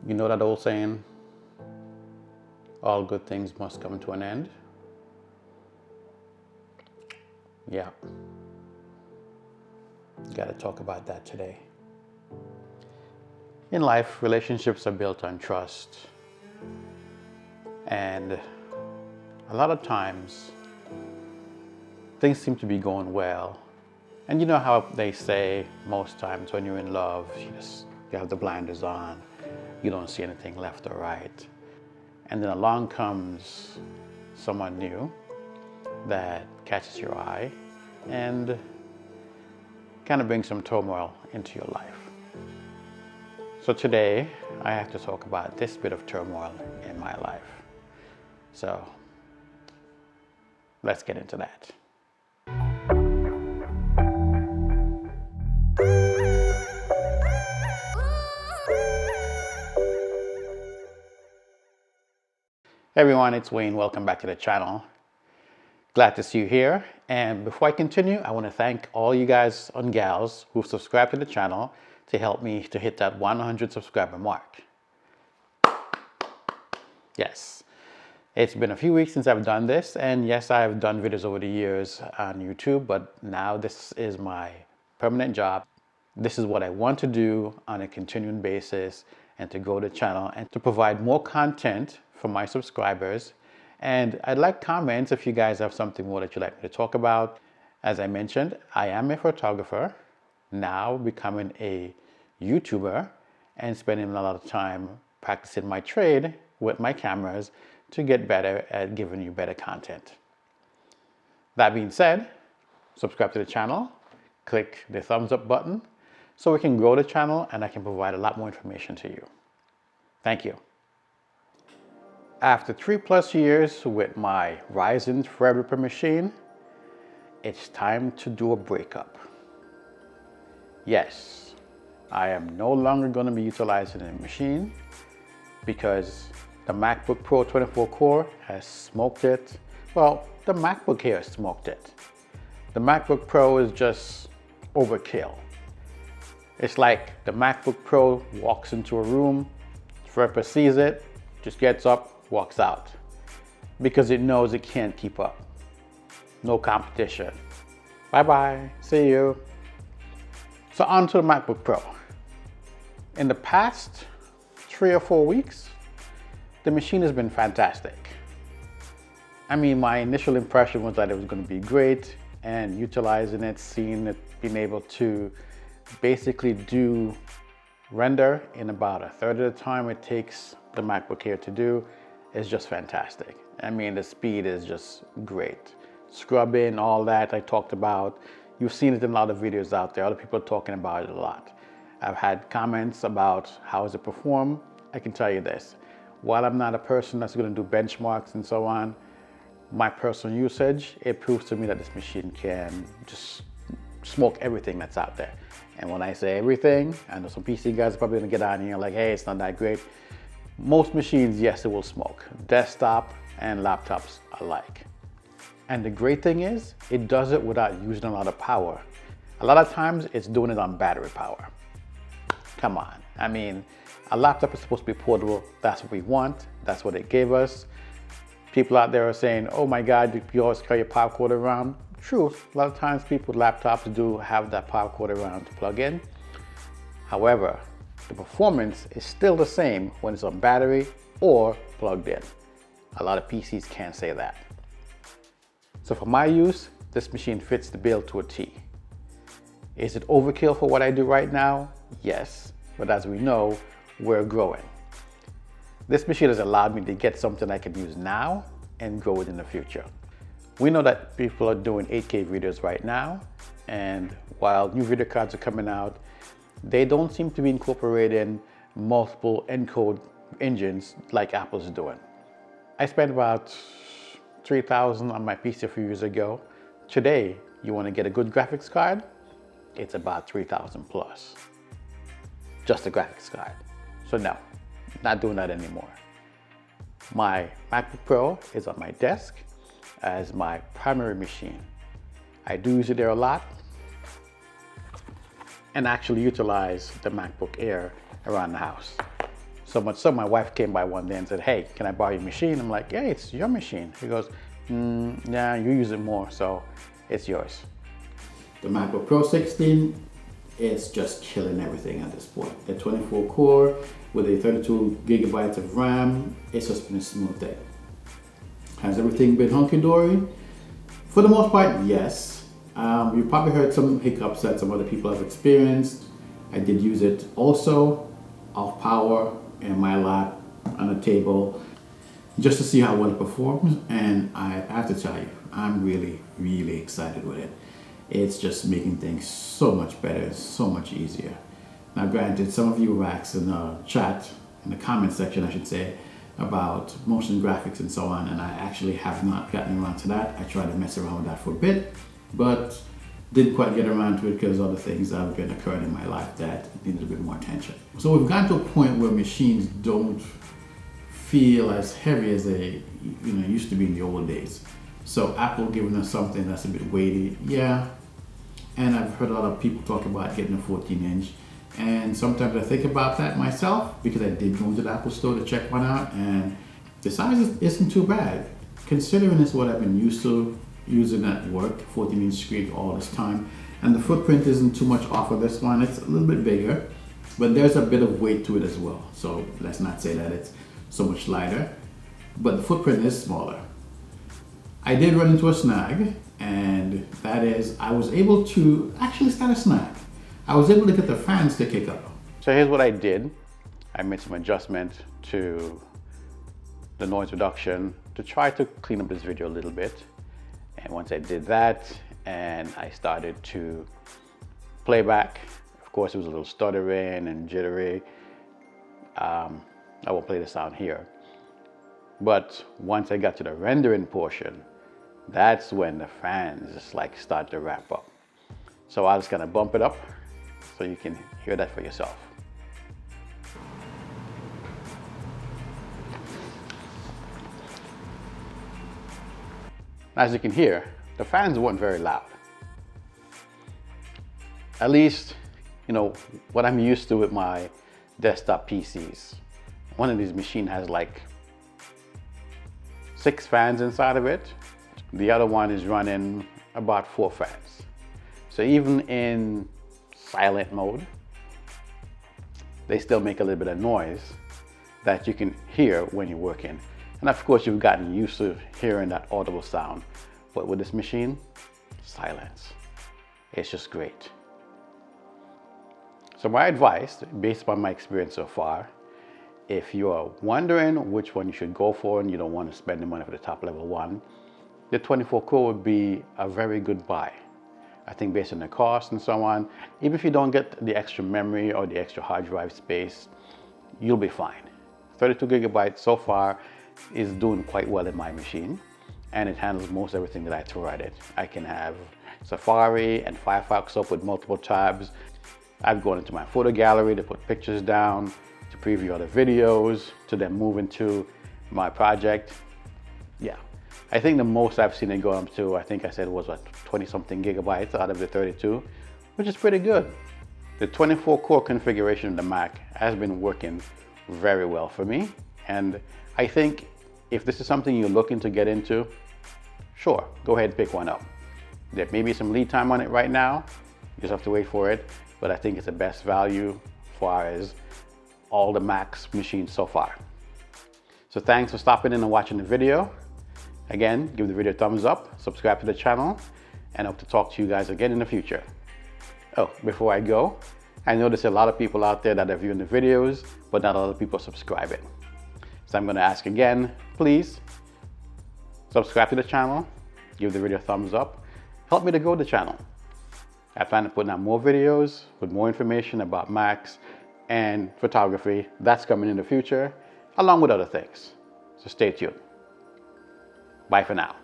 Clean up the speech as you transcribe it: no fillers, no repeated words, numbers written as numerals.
You know that old saying, all good things must come to an end? Yeah. Got to talk about that today. In life, relationships are built on trust. And a lot of times, things seem to be going well. And you know how they say most times when you're in love, you have the blinders on, you don't see anything left or right. And then along comes someone new that catches your eye and kind of brings some turmoil into your life. So today, I have to talk about this bit of turmoil in my life. So let's get into that. Hey everyone, it's Wayne. Welcome back to the channel. Glad to see you here. And before I continue, I want to thank all you guys and gals who've subscribed to the channel to help me to hit that 100 subscriber mark. Yes, it's been a few weeks since I've done this, and yes, I've done videos over the years on YouTube, but now this is my permanent job. This is what I want to do on a continuing basis, and to grow the channel and to provide more content for my subscribers. And I'd like comments if you guys have something more that you'd like me to talk about. As I mentioned, I am a photographer, now becoming a YouTuber and spending a lot of time practicing my trade with my cameras to get better at giving you better content. That being said, subscribe to the channel, click the thumbs up button so we can grow the channel and I can provide a lot more information to you. Thank you. After 3+ years with my Ryzen Threadripper machine, it's time to do a breakup. Yes, I am no longer going to be utilizing the machine because the MacBook Pro 24 core has smoked it. Well, the MacBook here has smoked it. The MacBook Pro is just overkill. It's like the MacBook Pro walks into a room, Threadripper sees it, just gets up, walks out because it knows it can't keep up. No competition. Bye-bye, see you. So on to the MacBook Pro. In the past 3 or 4 weeks, the machine has been fantastic. I mean, my initial impression was that it was going to be great, and utilizing it, seeing it, being able to basically do render in about 1/3 of the time it takes the MacBook Air to do is just fantastic. I mean, the speed is just great. Scrubbing, all that I talked about. You've seen it in a lot of videos out there. Other people are talking about it a lot. I've had comments about how does it perform. I can tell you this. While I'm not a person that's going to do benchmarks and so on, my personal usage, it proves to me that this machine can just smoke everything that's out there. And when I say everything, I know some PC guys are probably going to get on here like, hey, it's not that great. Most machines, yes, it will smoke. Desktop and laptops alike. And the great thing is, it does it without using a lot of power. A lot of times, it's doing it on battery power. Come on. I mean, a laptop is supposed to be portable. That's what we want. That's what it gave us. People out there are saying, oh my God, you always carry your power cord around. True, a lot of times people with laptops do have that power cord around to plug in. However, the performance is still the same when it's on battery or plugged in. A lot of PCs can't say that. So for my use, this machine fits the bill to a T. Is it overkill for what I do right now? Yes, but as we know, we're growing. This machine has allowed me to get something I can use now and grow it in the future. We know that people are doing 8K videos right now, and while new video cards are coming out, they don't seem to be incorporating multiple encode engines like Apple's doing. I spent about $3,000 on my PC a few years ago. Today, you want to get a good graphics card? It's about $3,000 plus. Just a graphics card. So no, not doing that anymore. My MacBook Pro is on my desk as my primary machine. I do use it there a lot and actually utilize the MacBook Air around the house. So much so, my wife came by one day and said, "Hey, can I borrow your machine?" I'm like, "Yeah, it's your machine." He goes, "Yeah, you use it more, so it's yours." The MacBook Pro 16 is just killing everything at this point. The 24 core with a 32 gigabytes of RAM, it's just been a smooth day. Has everything been hunky-dory? For the most part, yes. You probably heard some hiccups that some other people have experienced. I did use it also off power in my lap on a table just to see how well it performs, and I have to tell you, I'm really excited with it. It's just making things so much better, so much easier. Now granted, some of you were asked in the chat, in the comment section I should say, about motion graphics and so on, and I actually have not gotten around to that. I tried to mess around with that for a bit, but didn't quite get around to it because other things that have been occurring in my life that needed a bit more attention. So we've gotten to a point where machines don't feel as heavy as they used to be in the old days. So Apple giving us something that's a bit weighty, yeah. And I've heard a lot of people talk about getting a 14-inch. And sometimes I think about that myself because I did go to the Apple store to check one out, and the size isn't too bad. Considering it's what I've been used to using at work, 14-inch screen all this time. And the footprint isn't too much off of this one. It's a little bit bigger, but there's a bit of weight to it as well. So let's not say that it's so much lighter, but the footprint is smaller. I did run into a snag, and that is I was able to actually start a snag. I was able to get the fans to kick up. So here's what I did. I made some adjustment to the noise reduction to try to clean up this video a little bit. And once I did that and I started to play back, of course it was a little stuttering and jittery. I won't play the sound here. But once I got to the rendering portion, that's when the fans just like start to wrap up. So I was gonna bump it up so you can hear that for yourself. As you can hear, the fans weren't very loud. At least, what I'm used to with my desktop PCs. One of these machines has like 6 fans inside of it. The other one is running about 4 fans. So even in silent mode, they still make a little bit of noise that you can hear when you're working. And of course, you've gotten used to hearing that audible sound. But with this machine, silence. It's just great. So my advice, based upon my experience so far, if you are wondering which one you should go for and you don't want to spend the money for the top level one, the 24 core would be a very good buy. I think based on the cost and so on, even if you don't get the extra memory or the extra hard drive space, you'll be fine. 32 gigabytes so far is doing quite well in my machine, and it handles most everything that I throw at it. I can have Safari and Firefox up with multiple tabs. I've gone into my photo gallery to put pictures down, to preview other videos, to then move into my project. Yeah, I think the most I've seen it go up to, I think I said was 20-something gigabytes out of the 32, which is pretty good. The 24 core configuration of the Mac has been working very well for me, and I think if this is something you're looking to get into, sure, go ahead and pick one up. There may be some lead time on it right now, you just have to wait for it, but I think it's the best value as far as all the Mac's machines so far. So thanks for stopping in and watching the video. Again, give the video a thumbs up, subscribe to the channel, and I hope to talk to you guys again in the future. Oh, before I go, I know there's a lot of people out there that are viewing the videos, but not a lot of people are subscribing. So I'm going to ask again, please subscribe to the channel, give the video a thumbs up, help me to grow the channel. I plan to put out more videos with more information about Macs and photography. That's coming in the future, along with other things. So stay tuned. Bye for now.